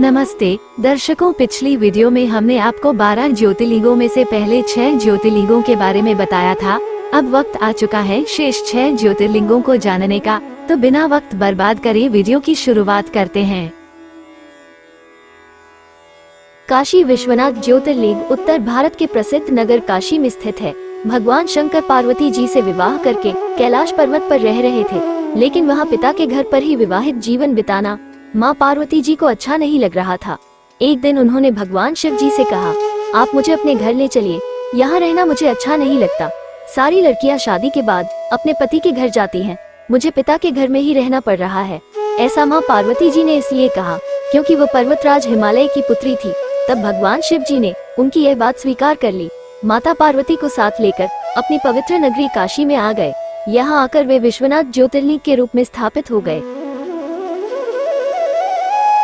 नमस्ते दर्शकों, पिछली वीडियो में हमने आपको 12 ज्योतिर्लिंगों में से पहले 6 ज्योतिर्लिंगों के बारे में बताया था। अब वक्त आ चुका है शेष 6 ज्योतिर्लिंगों को जानने का, तो बिना वक्त बर्बाद करे वीडियो की शुरुआत करते हैं। काशी विश्वनाथ ज्योतिर्लिंग उत्तर भारत के प्रसिद्ध नगर काशी में स्थित है। भगवान शंकर पार्वती जी से विवाह करके कैलाश पर्वत पर रह रहे थे, लेकिन वहाँ पिता के घर पर ही विवाहित जीवन बिताना माँ पार्वती जी को अच्छा नहीं लग रहा था। एक दिन उन्होंने भगवान शिव जी से कहा, आप मुझे अपने घर ले चलिए, यहाँ रहना मुझे अच्छा नहीं लगता। सारी लड़कियाँ शादी के बाद अपने पति के घर जाती हैं, मुझे पिता के घर में ही रहना पड़ रहा है। ऐसा माँ पार्वती जी ने इसलिए कहा क्योंकि वो पर्वतराज हिमालय की पुत्री थी। तब भगवान शिव जी ने उनकी यह बात स्वीकार कर ली। माता पार्वती को साथ लेकर अपनी पवित्र नगरी काशी में आ गए। यहाँ आकर वे विश्वनाथ ज्योतिर्लिंग के रूप में स्थापित हो गए।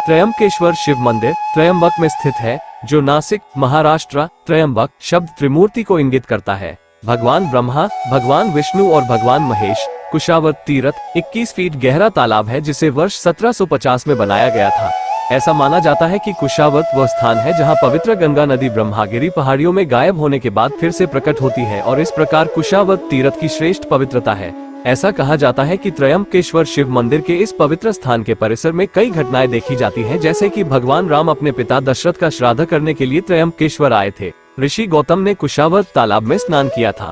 त्रयंबकेश्वर शिव मंदिर त्रयंबक में स्थित है, जो नासिक महाराष्ट्र। त्रयंबक शब्द त्रिमूर्ति को इंगित करता है। भगवान ब्रह्मा, भगवान विष्णु और भगवान महेश। कुशावर्त तीर्थ 21 फीट गहरा तालाब है, जिसे वर्ष 1750 में बनाया गया था। ऐसा माना जाता है कि कुशावर्त वह स्थान है जहां पवित्र गंगा नदी ब्रह्मागिरी पहाड़ियों में गायब होने के बाद फिर से प्रकट होती है, और इस प्रकार कुशावर्त तीर्थ की श्रेष्ठ पवित्रता है। ऐसा कहा जाता है कि त्रयंबकेश्वर शिव मंदिर के इस पवित्र स्थान के परिसर में कई घटनाएं देखी जाती हैं, जैसे कि भगवान राम अपने पिता दशरथ का श्राद्ध करने के लिए त्रयंबकेश्वर आए थे। ऋषि गौतम ने कुशावर्त तालाब में स्नान किया था।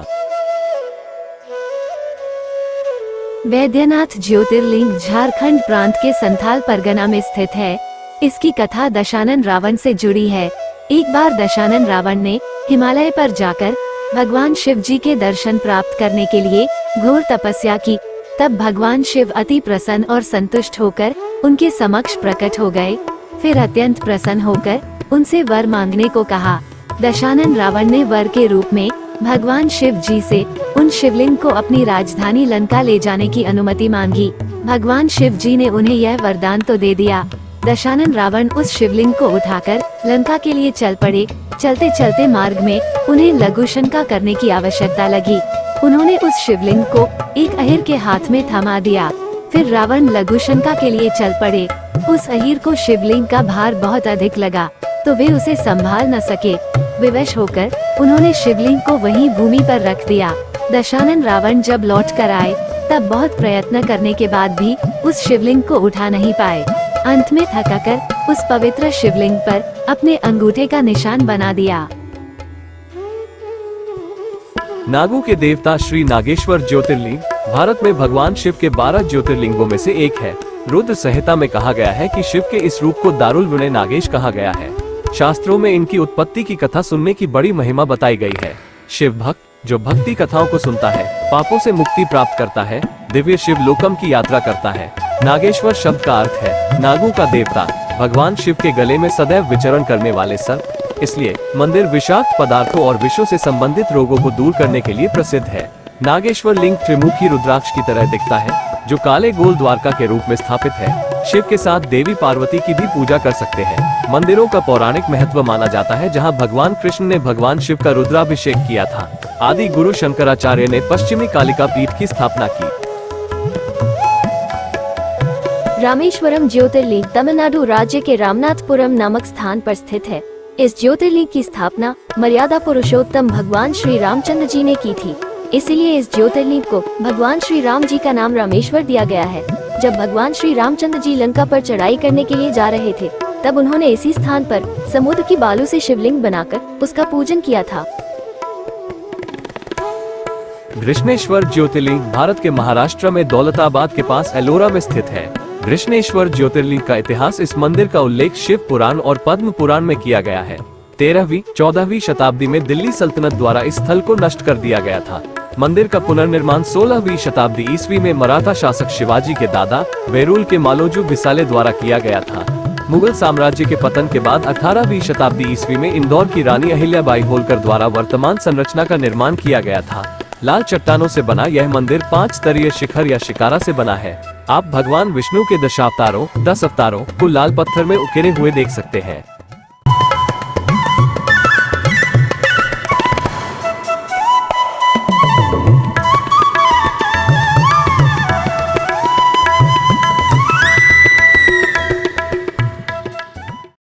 वैद्यनाथ ज्योतिर्लिंग झारखंड प्रांत के संथाल परगना में स्थित है। इसकी कथा दशानन रावण से जुड़ी है। एक बार दशानन रावण ने हिमालय पर जाकर भगवान शिव जी के दर्शन प्राप्त करने के लिए घोर तपस्या की। तब भगवान शिव अति प्रसन्न और संतुष्ट होकर उनके समक्ष प्रकट हो गए। फिर अत्यंत प्रसन्न होकर उनसे वर मांगने को कहा। दशानन रावण ने वर के रूप में भगवान शिव जी से उन शिवलिंग को अपनी राजधानी लंका ले जाने की अनुमति मांगी। भगवान शिव जी ने उन्हें यह वरदान तो दे दिया। दशानन रावण उस शिवलिंग को उठाकर लंका के लिए चल पड़े। चलते चलते मार्ग में उन्हें लघु शंका करने की आवश्यकता लगी। उन्होंने उस शिवलिंग को एक अहिर के हाथ में थमा दिया। फिर रावण लघु शंका के लिए चल पड़े। उस अहिर को शिवलिंग का भार बहुत अधिक लगा, तो वे उसे संभाल न सके। विवश होकर उन्होंने शिवलिंग को वहीं भूमि पर रख दिया। दशानन रावण जब लौट कर आए, तब बहुत प्रयत्न करने के बाद भी उस शिवलिंग को उठा नहीं पाए। अंत में थकाकर उस पवित्र शिवलिंग पर अपने अंगूठे का निशान बना दिया। नागों के देवता श्री नागेश्वर ज्योतिर्लिंग भारत में भगवान शिव के 12 ज्योतिर्लिंगों में से एक है। रुद्र संहिता में कहा गया है कि शिव के इस रूप को दारुल वुने नागेश कहा गया है। शास्त्रों में इनकी उत्पत्ति की कथा सुनने की बड़ी महिमा बताई गई है। शिव भक्त जो भक्ति कथाओं को सुनता है, पापों से मुक्ति प्राप्त करता है, दिव्य शिव लोकम की यात्रा करता है। नागेश्वर शब्द का अर्थ है नागों का देवता। भगवान शिव के गले में सदैव विचरण करने वाले सर्प, इसलिए मंदिर विषाक्त पदार्थों और विषों से संबंधित रोगों को दूर करने के लिए प्रसिद्ध है। नागेश्वर लिंग त्रिमुखी रुद्राक्ष की तरह दिखता है, जो काले गोल द्वारका के रूप में स्थापित है। शिव के साथ देवी पार्वती की भी पूजा कर सकते हैं। मंदिरों का पौराणिक महत्व माना जाता है, जहां भगवान कृष्ण ने भगवान शिव का रुद्राभिषेक किया था। आदि गुरु शंकराचार्य ने पश्चिमी कालिका पीठ की स्थापना की। रामेश्वरम ज्योतिर्लिंग तमिलनाडु राज्य के रामनाथपुरम नामक स्थान पर स्थित है। इस ज्योतिर्लिंग की स्थापना मर्यादा पुरुषोत्तम भगवान श्री रामचंद्र जी ने की थी, इसीलिए इस ज्योतिर्लिंग को भगवान श्री राम जी का नाम रामेश्वर दिया गया है। जब भगवान श्री रामचंद्र जी लंका पर चढ़ाई करने के लिए जा रहे थे, तब उन्होंने इसी स्थान पर समुद्र की बालू से शिवलिंग बनाकर उसका पूजन किया था। कृष्णेश्वर ज्योतिर्लिंग भारत के महाराष्ट्र में दौलताबाद के पास एलोरा में स्थित है। कृष्णेश्वर ज्योतिर्लिंग का इतिहास इस मंदिर का उल्लेख शिव पुराण और पद्म पुराण में किया गया है। 13वीं 14वीं शताब्दी में दिल्ली सल्तनत द्वारा इस स्थल को नष्ट कर दिया गया था। मंदिर का पुनर्निर्माण 16वीं शताब्दी ईस्वी में मराठा शासक शिवाजी के दादा वेरुल के मालोजू भिसाले द्वारा किया गया था। मुगल साम्राज्य के पतन के बाद 18वीं शताब्दी ईस्वी में इंदौर की रानी अहिल्याबाई होलकर द्वारा वर्तमान संरचना का निर्माण किया गया था। लाल चट्टानों से बना यह मंदिर 5 स्तरीय शिखर या शिकारा से बना है। आप भगवान विष्णु के 10 अवतारों को लाल पत्थर में उकेरे हुए देख सकते हैं।